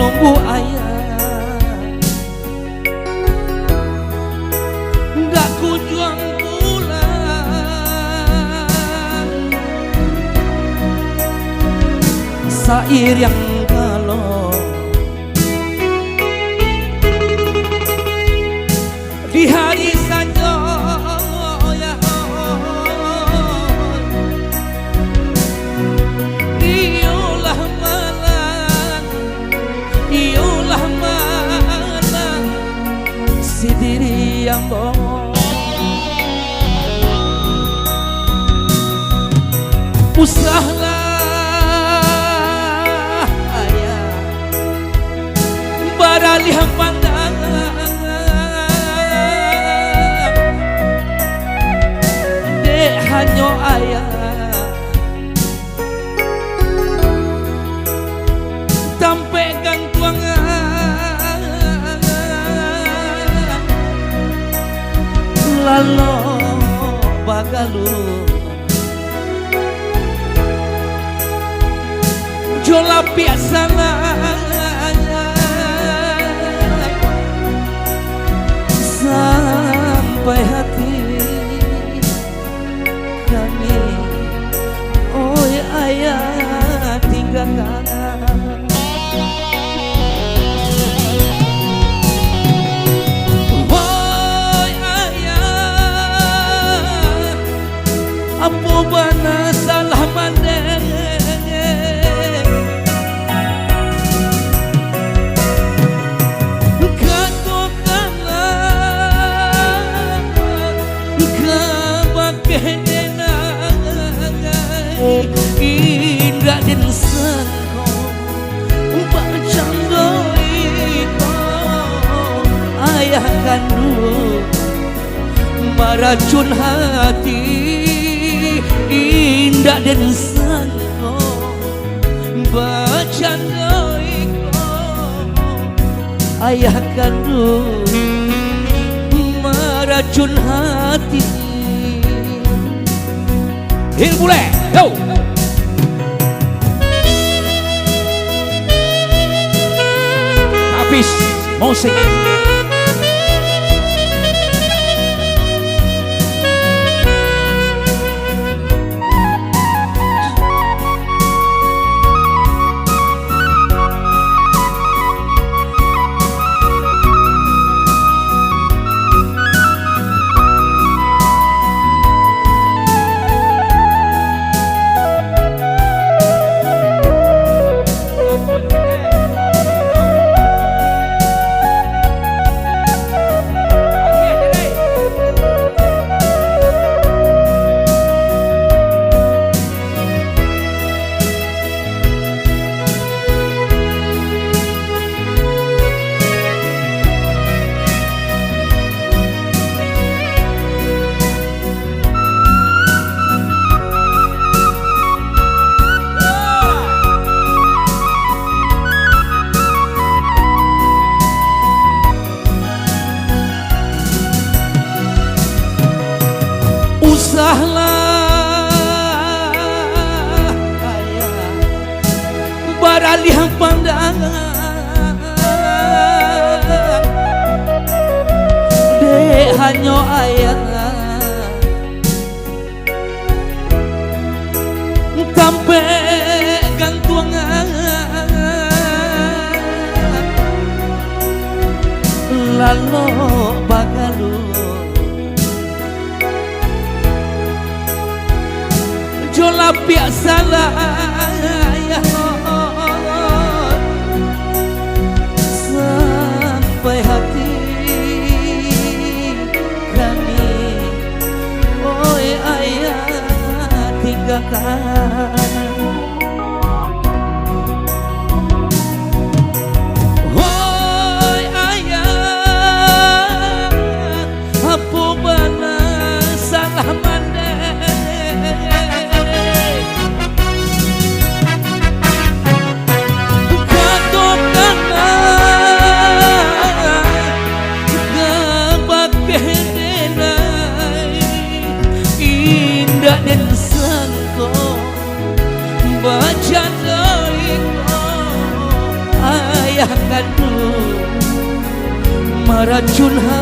nunggu ayah, nggak kunjung pulang. Sair yang kalau di hari saja ya, iyalah malam si diri yang bohong. Usahlah ayah beralih pandangan, dek hanya ayah sampai gantuangan lalu bagalu jola biasa sampai hati kami, oh ya ayah tinggalkan. Oh ayah, apa bana salah mandeng, indah dan seko bacandoi ayah kandung meracun hati. Indah dan seko bacandoi ayah kandung meracun hati. Hil bule, yo. Habis musik. Usahlah ayah beralih pandangan, dek hanya ayah sampai gantuangan lalu bagalu jola biasa ya, sampai hati kami, oh ayah tinggalkan. Oh ayah, apa bana salah mandeng, dan seko racun hati